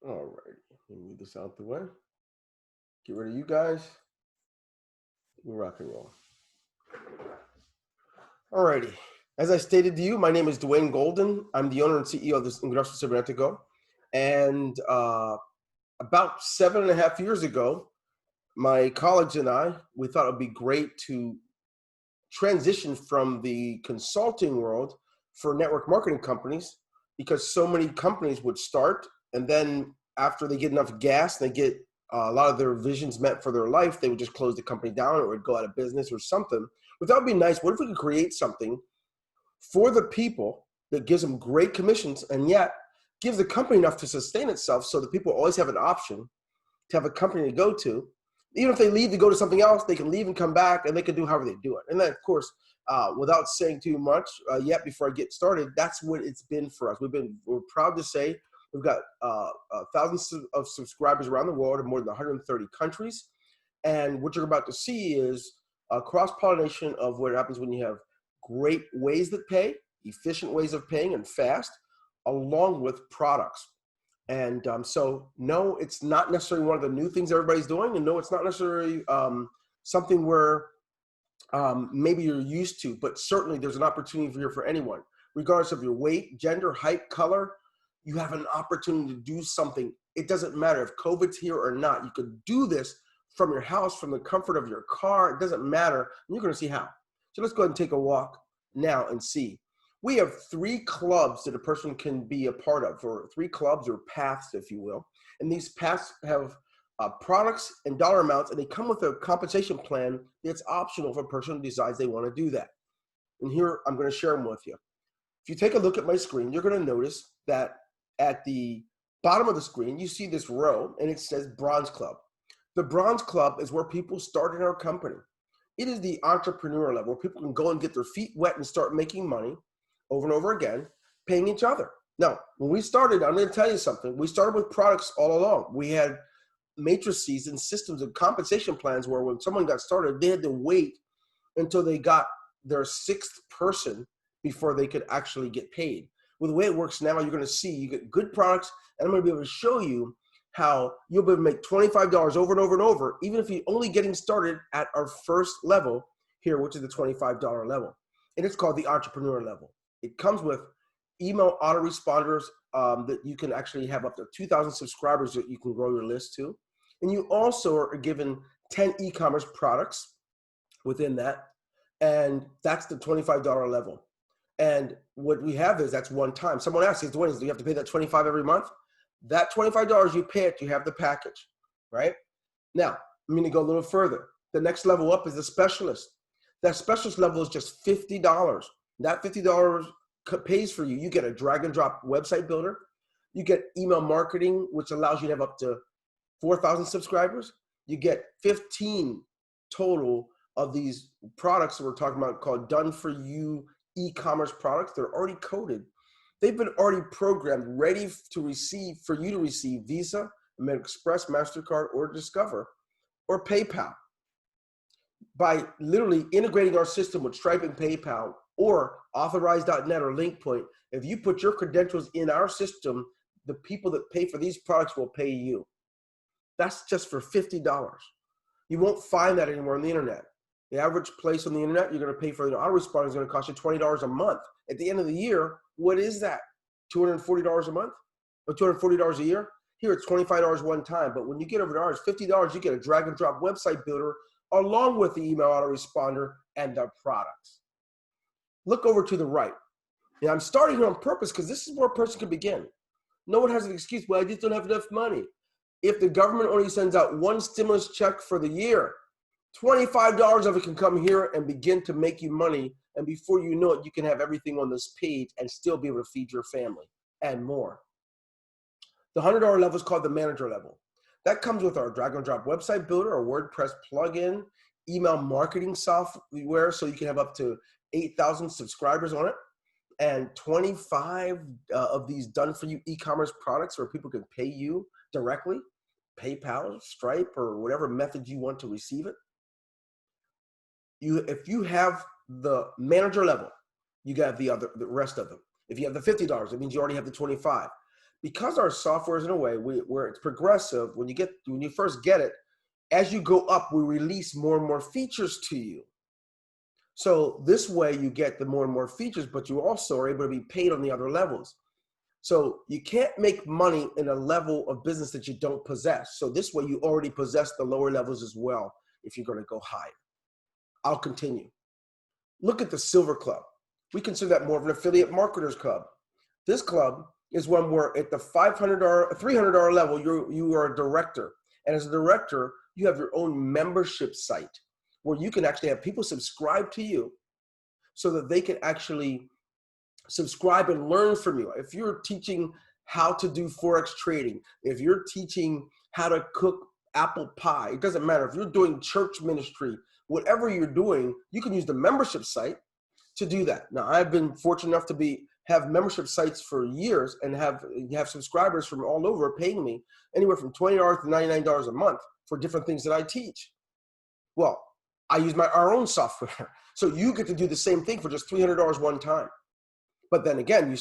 All right, let me move this out the way. Get rid of you guys. We rock and roll. All righty. As I stated to you, my name is Dwayne Golden. I'm the owner and CEO of this Ingreso Cybernetico. And about 7.5 years ago, my colleagues and I, we thought it would be great to transition from the consulting world for network marketing companies because so many companies would start and then after they get enough gas, they get a lot of their visions met for their life, they would just close the company down or it would go out of business or something. But that would be nice. What if we could create something for the people that gives them great commissions and yet gives the company enough to sustain itself so that people always have an option to have a company to go to. Even if they leave to go to something else, they can leave and come back and they can do however they do it. And then, of course, without saying too much yet before I get started, that's what it's been for us. We're proud to say we've got thousands of subscribers around the world in more than 130 countries. And what you're about to see is a cross-pollination of what happens when you have great ways that pay, efficient ways of paying and fast, along with products. And so, no, it's not necessarily one of the new things everybody's doing. And no, it's not necessarily something where maybe you're used to, but certainly there's an opportunity here for anyone. Regardless of your weight, gender, height, color, you have an opportunity to do something. It doesn't matter if COVID's here or not. You could do this from your house, from the comfort of your car. It doesn't matter. And you're going to see how. So let's go ahead and take a walk now and see. We have 3 clubs that a person can be a part of, or 3 clubs or paths, if you will. And these paths have products and dollar amounts, and they come with a compensation plan that's optional if a person decides they want to do that. And here, I'm going to share them with you. If you take a look at my screen, you're going to notice that at the bottom of the screen, you see this row, and it says Bronze Club. The Bronze Club is where people start in our company. It is the entrepreneur level where people can go and get their feet wet and start making money over and over again, paying each other. Now, when we started, I'm going to tell you something. We started with products all along. We had matrices and systems and compensation plans where when someone got started, they had to wait until they got their 6th person before they could actually get paid. Well, the way it works now, you're going to see you get good products, and I'm going to be able to show you how you'll be able to make $25 over and over and over, even if you're only getting started at our first level here, which is the $25 level. And it's called the entrepreneur level. It comes with email autoresponders that you can actually have up to 2,000 subscribers that you can grow your list to. And you also are given 10 e-commerce products within that. And that's the $25 level. And what we have is that's one time. Someone asks, do you have to pay that $25 every month? That $25, you pay it, you have the package, right? Now, I'm going to go a little further. The next level up is the specialist. That specialist level is just $50. That $50 pays for you. You get a drag and drop website builder. You get email marketing, which allows you to have up to 4,000 subscribers. You get 15 total of these products that we're talking about called done for you e-commerce products. They're already coded. They've been already programmed, ready to receive, for you to receive Visa, American Express, MasterCard, or Discover, or PayPal. By literally integrating our system with Stripe and PayPal, or Authorize.net or LinkPoint, if you put your credentials in our system, the people that pay for these products will pay you. That's just for $50. You won't find that anywhere on the internet. The average place on the internet, you're going to pay for an autoresponder is going to cost you $20 a month. At the end of the year, what is that? $240 a month? Or $240 a year? Here, it's $25 one time. But when you get over to ours, $50, you get a drag and drop website builder along with the email autoresponder and the products. Look over to the right. And I'm starting here on purpose because this is where a person can begin. No one has an excuse, well, I just don't have enough money. If the government only sends out one stimulus check for the year, $25 of it can come here and begin to make you money. And before you know it, you can have everything on this page and still be able to feed your family and more. The $100 level is called the manager level. That comes with our drag and drop website builder, our WordPress plugin, email marketing software, so you can have up to 8,000 subscribers on it, and 25 of these done for you e-commerce products where people can pay you directly, PayPal, Stripe, or whatever method you want to receive it. If you have the manager level, you got the rest of them. If you have the $50, it means you already have the 25. because our software is in a way where it's progressive, when you first get it, as you go up, we release more and more features to you. So this way you get the more and more features, but you also are able to be paid on the other levels. So you can't make money in a level of business that you don't possess. So this way you already possess the lower levels as well if you're going to go higher. I'll continue. Look at the Silver Club. We consider that more of an affiliate marketers club. This club is one where at the $500, $300 level, you are a director. And as a director, you have your own membership site where you can actually have people subscribe to you so that they can actually subscribe and learn from you. If you're teaching how to do Forex trading, if you're teaching how to cook apple pie, it doesn't matter. If you're doing church ministry, whatever you're doing, you can use the membership site to do that. Now, I've been fortunate enough to have membership sites for years and have subscribers from all over paying me anywhere from $20 to $99 a month for different things that I teach. Well, I use our own software. So you get to do the same thing for just $300 one time. But then again, you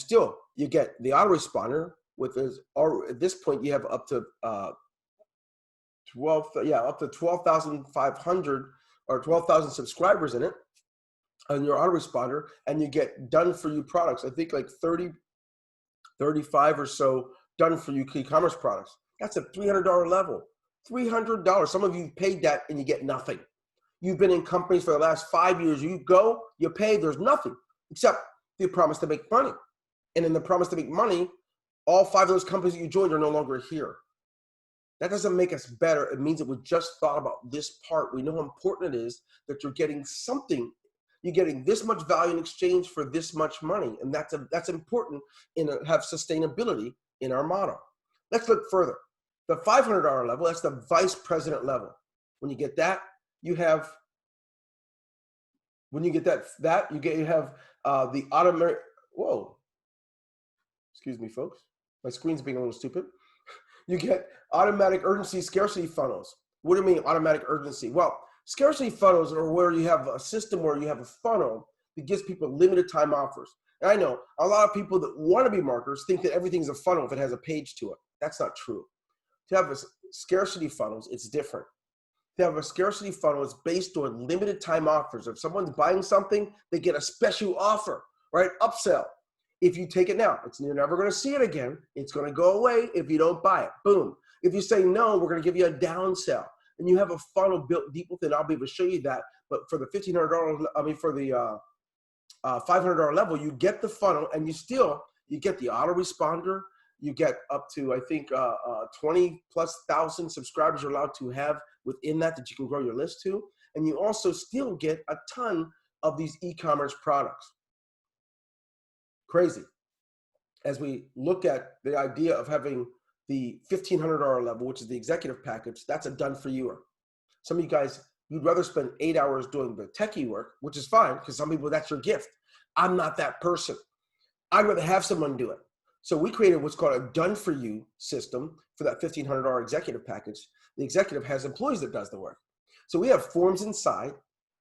get the autoresponder at this point you have up to 12,500 or 12,000 subscribers in it on your autoresponder, and you get done for you products. I think like 30, 35 or so done for you e-commerce products. That's a $300 level. $300. Some of you paid that and you get nothing. You've been in companies for the last 5 years. You go, you pay, there's nothing except the promise to make money. And in the promise to make money, all 5 of those companies that you joined are no longer here. That doesn't make us better. It means that we just thought about this part. We know how important it is that you're getting something. You're getting this much value in exchange for this much money. And that's important have sustainability in our model. Let's look further. The $500 level, that's the vice president level. When you get that, you have the automatic, whoa, excuse me, folks. My screen's being a little stupid. You get automatic urgency scarcity funnels. What do you mean automatic urgency? Well, scarcity funnels are where you have a system where you have a funnel that gives people limited time offers. And I know a lot of people that want to be marketers think that everything's a funnel if it has a page to it. That's not true. To have a scarcity funnels, it's different. To have a scarcity funnel, it's based on limited time offers. If someone's buying something, they get a special offer, right? Upsell. If you take it now, you're never going to see it again. It's going to go away if you don't buy it. Boom. If you say no, we're going to give you a downsell. And you have a funnel built deep within. I'll be able to show you that. But for the $1,500, for the $500 level, you get the funnel, and you get the autoresponder. You get up to, I think, 20,000+ subscribers you're allowed to have within that you can grow your list to. And you also still get a ton of these e-commerce products. Crazy. As we look at the idea of having the $1,500 level, which is the executive package, that's a done for you. Some of you guys, you'd rather spend 8 hours doing the techie work, which is fine, because some people, that's your gift. I'm not that person. I'd rather have someone do it. So we created what's called a done for you system for that $1,500 executive package. The executive has employees that does the work. So we have forms inside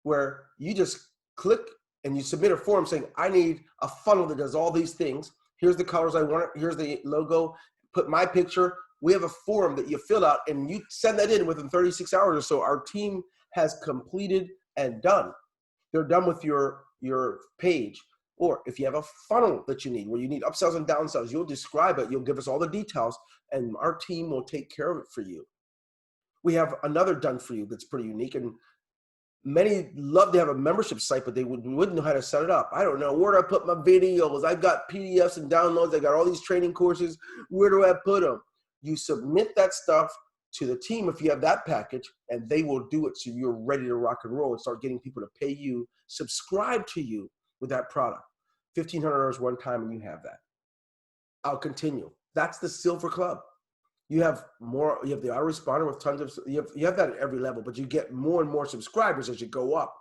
where you just click and you submit a form saying, I need a funnel that does all these things. Here's the colors I want. Here's the logo. Put my picture. We have a form that you fill out and you send that in within 36 hours or so. Our team has completed and done. They're done with your page. Or if you have a funnel that you need, where you need upsells and downsells, you'll describe it. You'll give us all the details, and our team will take care of it for you. We have another done for you that's pretty unique, and many love to have a membership site, but they wouldn't know how to set it up. I don't know. Where do I put my videos? I've got PDFs and downloads. I got all these training courses. Where do I put them? You submit that stuff to the team if you have that package, and they will do it so you're ready to rock and roll and start getting people to pay you, subscribe to you with that product. $1,500 one time, and you have that. I'll continue. That's the Silver Club. You have more. You have the autoresponder with tons of. You have that at every level, but you get more and more subscribers as you go up.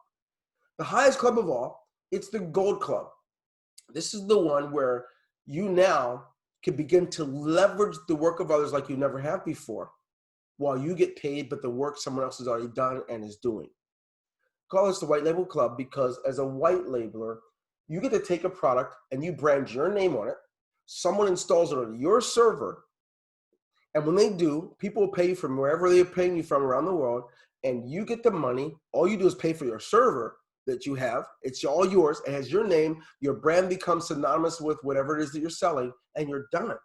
The highest club of all, it's the Gold Club. This is the one where you now can begin to leverage the work of others like you never have before, while you get paid, but the work someone else has already done and is doing. Call this the White Label Club because as a white labeler, you get to take a product and you brand your name on it. someone installs it on your server, and when they do, people will pay you from wherever they're paying you from around the world, and you get the money. All you do is pay for your server that you have. It's all yours. It has your name. Your brand becomes synonymous with whatever it is that you're selling, and you're done.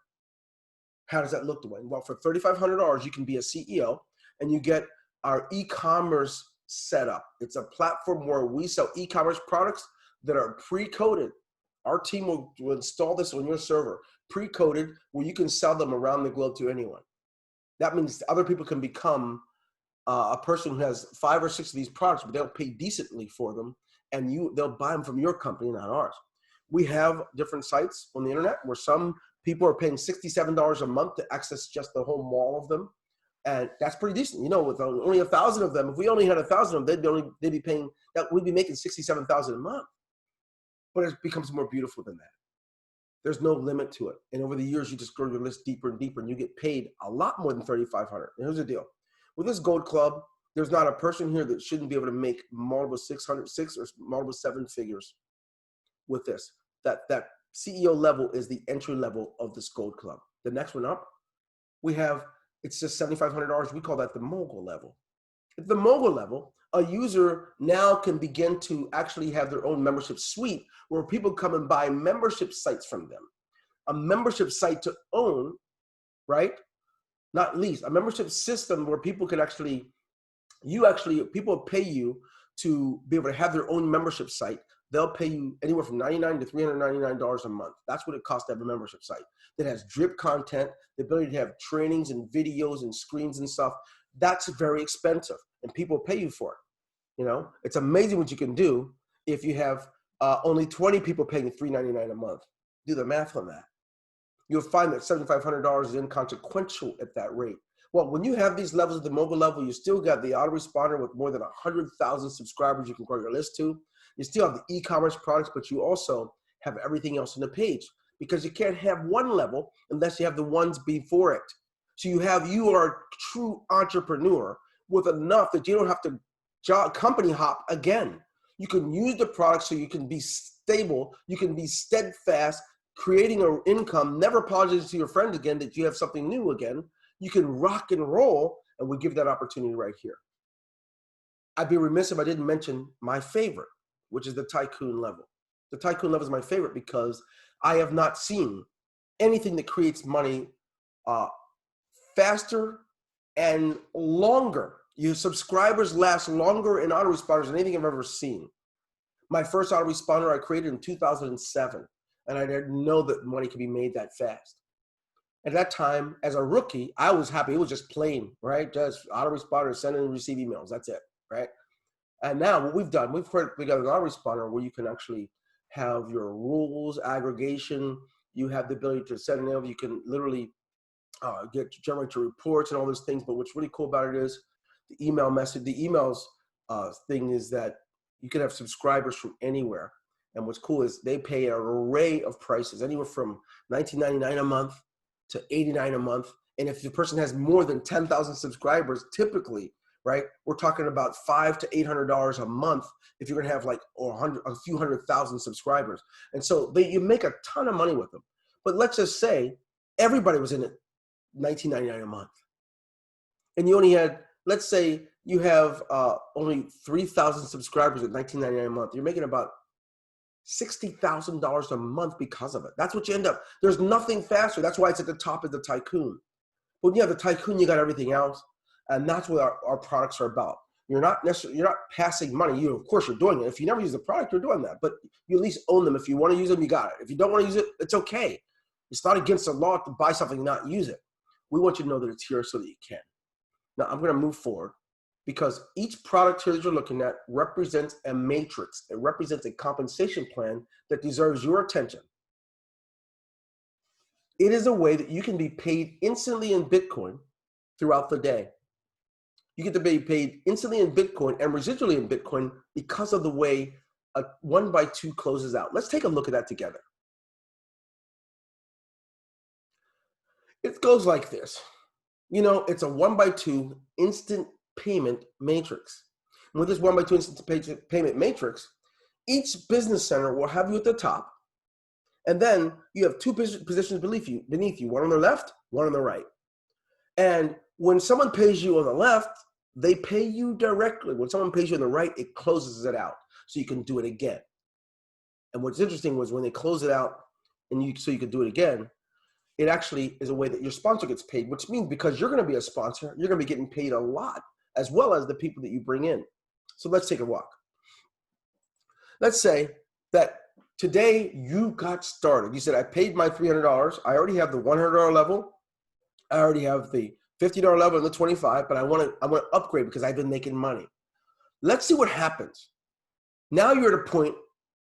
How does that look, Dwayne? Well, for $3,500, you can be a CEO, and you get our e-commerce setup. It's a platform where we sell e-commerce products that are pre-coded. Our team will install this on your server, pre-coded, where you can sell them around the globe to anyone. That means other people can become a person who has 5 or 6 of these products, but they'll pay decently for them, and they'll buy them from your company, not ours. We have different sites on the internet where some people are paying $67 a month to access just the whole mall of them, and that's pretty decent. You know, with only 1,000 of them, if we only had 1,000 of them, they'd be paying that. We'd be making $67,000 a month. But it becomes more beautiful than that. There's no limit to it. And over the years, you just grow your list deeper and deeper, and you get paid a lot more than $3,500. And here's the deal. With this Gold Club, there's not a person here that shouldn't be able to make multiple 6 or multiple 7 figures with this. That CEO level is the entry level of this Gold Club. The next one up, it's just $7,500. We call that the mogul level. At the mogul level, a user now can begin to actually have their own membership suite where people come and buy membership sites from them. A membership site to own, right? Not lease. A membership system where people can people pay you to be able to have their own membership site. They'll pay you anywhere from $99 to $399 a month. That's what it costs to have a membership site that has drip content, the ability to have trainings and videos and screens and stuff. That's very expensive, and people pay you for it. You know, it's amazing what you can do if you have only 20 people paying you $399 a month. Do the math on that. You'll find that $7,500 is inconsequential at that rate. Well, when you have these levels at the mobile level, you still got the autoresponder with more than 100,000 subscribers you can grow your list to. You still have the e-commerce products, but you also have everything else on the page, because you can't have one level unless you have the ones before it. So you are a true entrepreneur with enough that you don't have to company hop again. You can use the product so you can be stable, you can be steadfast, creating an income, never apologize to your friends again that you have something new again. You can rock and roll, and we give that opportunity right here. I'd be remiss if I didn't mention my favorite, which is the tycoon level. The tycoon level is my favorite because I have not seen anything that creates money faster and longer. Your subscribers last longer in autoresponders than anything I've ever seen. My first autoresponder I created in 2007, and I didn't know that money could be made that fast. At that time, as a rookie, I was happy. It was just plain, right? Just autoresponder, send and receive emails. That's it, right? And now what we've done, we got an autoresponder where you can actually have your rules, aggregation. You have the ability to send an email. You can literally generate your reports and all those things. But what's really cool about it is the email message. The emails thing is that you can have subscribers from anywhere. And what's cool is they pay an array of prices, anywhere from $19.99 a month to $89 a month. And if the person has more than 10,000 subscribers, typically, right, we're talking about $500 to $800 a month if you're gonna have like a few 100,000 subscribers. And so you make a ton of money with them. But let's just say everybody was in it $19.99 a month. And you only had, let's say you have only 3,000 subscribers at $19.99 a month. You're making about $60,000 a month because of it. That's what you end up. There's nothing faster. That's why it's at the top of the tycoon. But when you have the tycoon, you got everything else. And that's what our products are about. You're not passing money. Of course you're doing it. If you never use the product, you're doing that. But you at least own them. If you want to use them, you got it. If you don't want to use it, it's okay. It's not against the law to buy something and not use it. We want you to know that it's here so that you can. Now I'm going to move forward, because each product here that you're looking at represents a matrix. It represents a compensation plan that deserves your attention. It is a way that you can be paid instantly in Bitcoin throughout the day. You get to be paid instantly in Bitcoin and residually in Bitcoin because of the way a 1x2 closes out. Let's take a look at that together. It goes like this. You know, it's a 1x2 instant payment matrix. And with this 1x2 instant payment matrix, each business center will have you at the top, And then you have two positions beneath you, one on the left, one on the right. And when someone pays you on the left, they pay you directly. When someone pays you on the right, it closes it out so you can do it again. And what's interesting was when they close it out so you can do it again, it actually is a way that your sponsor gets paid, which means because you're going to be a sponsor, you're going to be getting paid a lot, as well as the people that you bring in. So let's take a walk. Let's say that today you got started. You said, I paid my $300. I already have the $100 level. I already have the $50 level and the $25, but I want to upgrade because I've been making money. Let's see what happens. Now you're at a point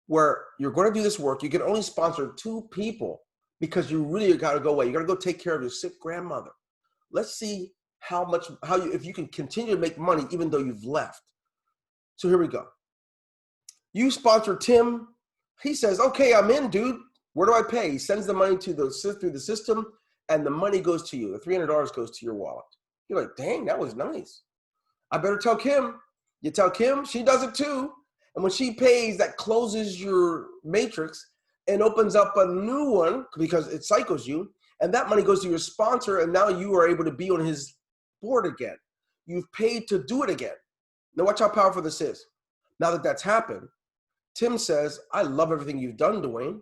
where you're going to do this work. You can only sponsor 2 people because you really got to go away. You got to go take care of your sick grandmother. Let's see if you can continue to make money even though you've left. So here we go. You sponsor Tim. He says, okay, I'm in, dude. Where do I pay? He sends the money through the system, and the money goes to you. The $300 goes to your wallet. You're like, dang, that was nice. I better tell Kim. You tell Kim, she does it too. And when she pays, that closes your matrix and opens up a new one because it cycles you. And that money goes to your sponsor, and now you are able to be on his board again. You've paid to do it again. Now watch how powerful this is. Now that that's happened, Tim says, I love everything you've done, Dwayne.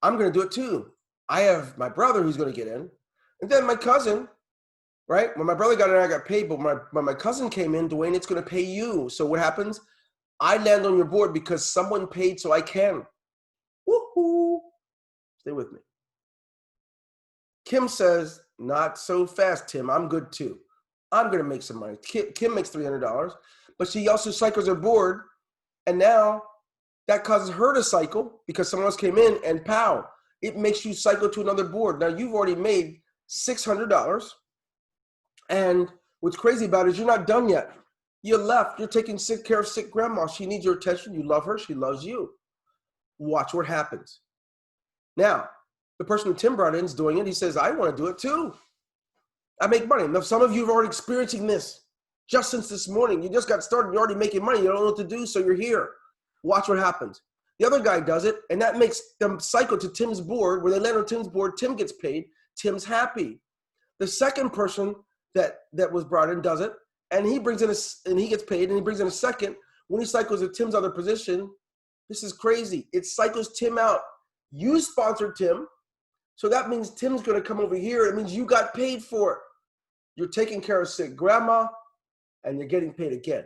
I'm going to do it too. I have my brother who's going to get in. And then my cousin, right? When my brother got in, I got paid. But when my cousin came in, Dwayne, it's going to pay you. So what happens? I land on your board because someone paid so I can. Woohoo! Stay with me. Kim says, not so fast, Tim. I'm good too. I'm going to make some money. Kim makes $300, but she also cycles her board. And now that causes her to cycle because someone else came in and pow, it makes you cycle to another board. Now you've already made $600. And what's crazy about it is you're not done yet. You left. You're taking care of sick grandma. She needs your attention. You love her. She loves you. Watch what happens. Now, the person who Tim brought in is doing it. He says, I want to do it too. I make money. Now, some of you are already experiencing this just since this morning. You just got started. You're already making money. You don't know what to do, so you're here. Watch what happens. The other guy does it, and that makes them cycle to Tim's board. Where they land on Tim's board, Tim gets paid. Tim's happy. The second person that was brought in does it, and he brings in and he gets paid, and he brings in a second. When he cycles to Tim's other position, this is crazy. It cycles Tim out. You sponsored Tim, so that means Tim's going to come over here. It means you got paid for it. You're taking care of sick grandma, and you're getting paid again.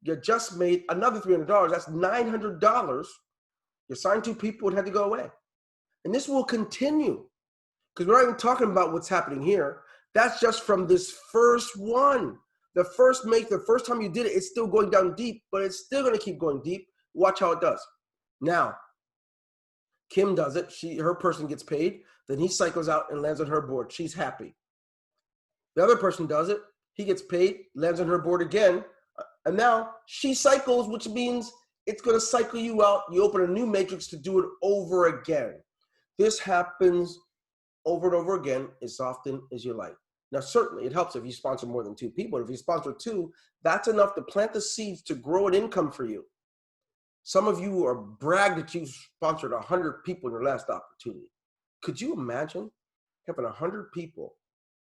You just made another $300. That's $900. You signed 2 people and had to go away. And this will continue because we're not even talking about what's happening here. That's just from this first one. The first time you did it, it's still going down deep, but it's still going to keep going deep. Watch how it does. Now, Kim does it. Her person gets paid. Then he cycles out and lands on her board. She's happy. The other person does it. He gets paid, lands on her board again. And now she cycles, which means it's going to cycle you out. You open a new matrix to do it over again. This happens over and over again as often as you like. Now, certainly it helps if you sponsor more than 2 people. If you sponsor 2, that's enough to plant the seeds to grow an income for you. Some of you are brag that you sponsored 100 people in your last opportunity. Could you imagine having 100 people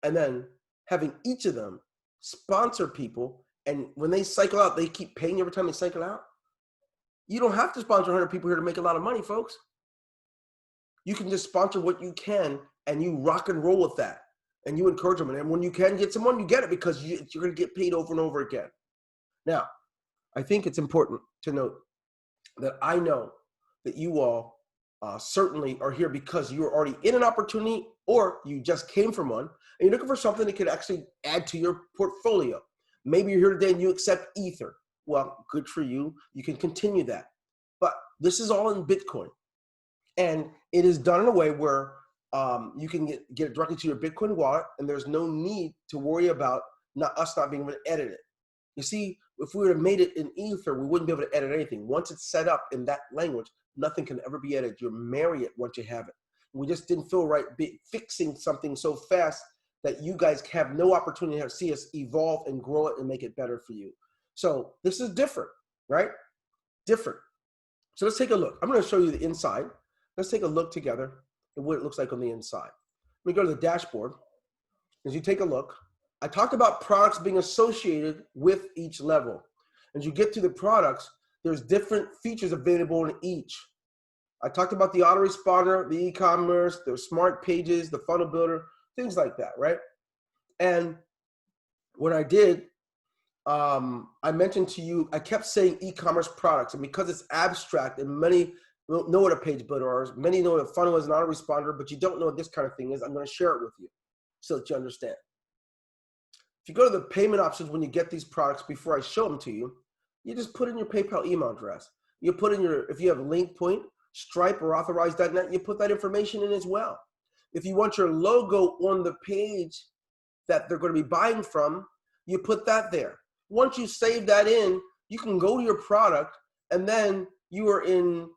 and then having each of them sponsor people, and when they cycle out, they keep paying every time they cycle out? You don't have to sponsor 100 people here to make a lot of money, folks. You can just sponsor what you can, and you rock and roll with that, and you encourage them. And when you can get someone, you get it because you're going to get paid over and over again. Now, I think it's important to note that I know that you all certainly are here because you're already in an opportunity or you just came from one and you're looking for something that could actually add to your portfolio. Maybe you're here today and you accept Ether. Well, good for you. You can continue that. But this is all in Bitcoin. And it is done in a way where you can get it directly to your Bitcoin wallet, and there's no need to worry about us not being able to edit it. You see, if we would have made it in Ether, we wouldn't be able to edit anything. Once it's set up in that language, nothing can ever be edited. You marry it once you have it. We just didn't feel right fixing something so fast that you guys have no opportunity to see us evolve and grow it and make it better for you. So this is different, right? Different. So let's take a look. I'm going to show you the inside. let's take a look together at what it looks like on the inside. Let me go to the dashboard. As you take a look, I talked about products being associated with each level. As you get to the products, there's different features available in each. I talked about the autoresponder, the e-commerce, the smart pages, the funnel builder, things like that, right? And what I did, I mentioned to you, I kept saying e-commerce products, and because it's abstract and many know what a page builder is, many know what a funnel is, an autoresponder, but you don't know what this kind of thing is, I'm going to share it with you so that you understand. If you go to the payment options when you get these products, before I show them to you, you just put in your PayPal email address. You put in your, if you have LinkPoint, Stripe, or Authorize.net, you put that information in as well. If you want your logo on the page that they're going to be buying from, you put that there. Once you save that in, you can go to your product, and then you are in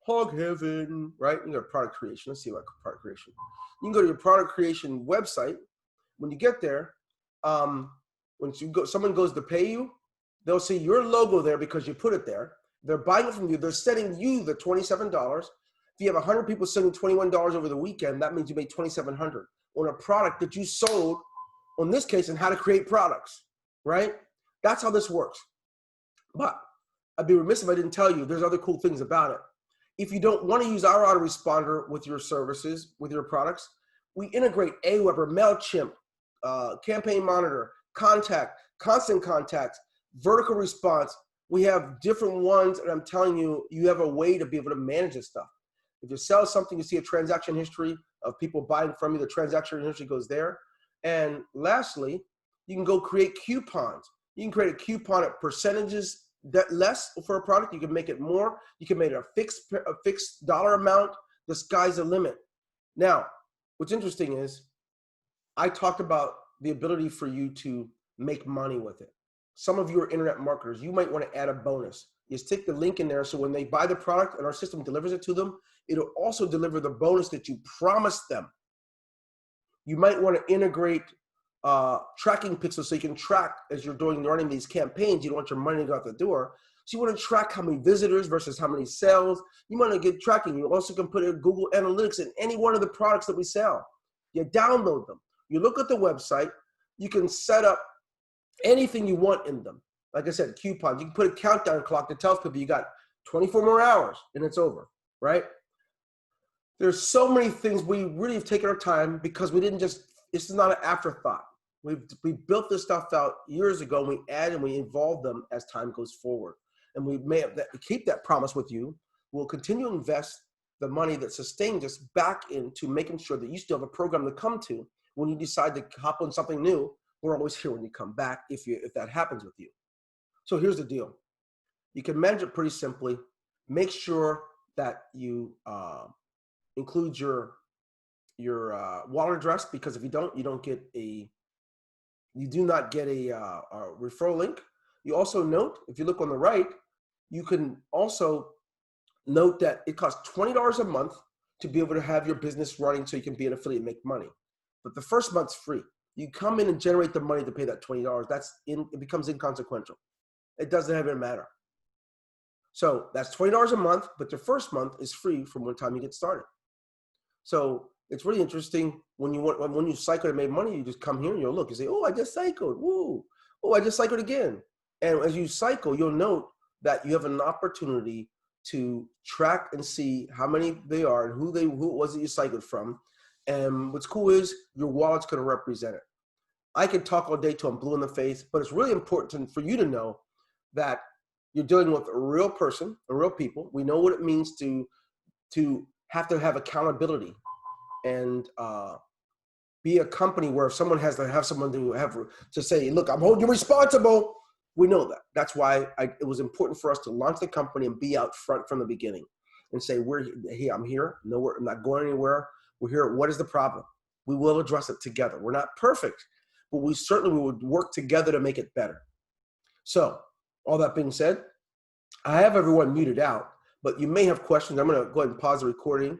hog heaven, right? You go to product creation. Let's see about product creation. You can go to your product creation website. When you get there, once you go, someone goes to pay you, they'll see your logo there because you put it there. They're buying it from you. They're sending you the $27. If you have 100 people sending $21 over the weekend, that means you made $2,700 on a product that you sold, on this case, and how to create products, right? That's how this works. But I'd be remiss if I didn't tell you there's other cool things about it. If you don't want to use our autoresponder with your services, with your products, we integrate Aweber, MailChimp, Campaign Monitor, Contact, Constant Contacts, Vertical Response. We have different ones, and I'm telling you, you have a way to be able to manage this stuff. If you sell something, you see a transaction history of people buying from you, the transaction history goes there. And lastly, you can go create coupons. You can create a coupon at percentages that less for a product. You can make it more. You can make it a fixed dollar amount. The sky's the limit. Now, what's interesting is I talked about the ability for you to make money with it. Some of you are internet marketers. You might want to add a bonus. You stick the link in there so when they buy the product and our system delivers it to them, it'll also deliver the bonus that you promised them. You might want to integrate tracking pixels so you can track as you're running these campaigns. You don't want your money to go out the door. So you want to track how many visitors versus how many sales. You want to get tracking. You also can put in Google Analytics in any one of the products that we sell. You download them. You look at the website. You can set up anything you want in them. Like I said, coupons. You can put a countdown clock that tells people you got 24 more hours and it's over, right? There's so many things we really have taken our time because we didn't just, this is not an afterthought. We built this stuff out years ago, and we add and we evolve them as time goes forward. And we may have keep that promise with you. We'll continue to invest the money that sustains us back into making sure that you still have a program to come to when you decide to hop on something new. We're always here when you come back if that happens with you. So here's the deal. You can manage it pretty simply. Make sure that you include your wallet address, because if you don't, you do not get a referral link. You also note, if you look on the right, you can also note that it costs $20 a month to be able to have your business running so you can be an affiliate and make money. But the first month's free. You come in and generate the money to pay that $20. It becomes inconsequential. It doesn't even matter. So that's $20 a month, but the first month is free from one time you get started. So it's really interesting when you cycle and made money, you just come here and you'll look, you say, oh, I just cycled, woo. Oh, I just cycled again. And as you cycle, you'll note that you have an opportunity to track and see how many they are and who it was that you cycled from. And what's cool is your wallet's going to represent it. I could talk all day till I'm blue in the face, but it's really important for you to know that you're dealing with a real person, a real people. We know what it means to have accountability and be a company where someone has to have someone to say, look, I'm holding you responsible. We know that. That's why it was important for us to launch the company and be out front from the beginning and say, I'm here. No, I'm not going anywhere. We're here. What is the problem? We will address it together. We're not perfect, but we would work together to make it better. So all that being said, I have everyone muted out, but you may have questions. I'm going to go ahead and pause the recording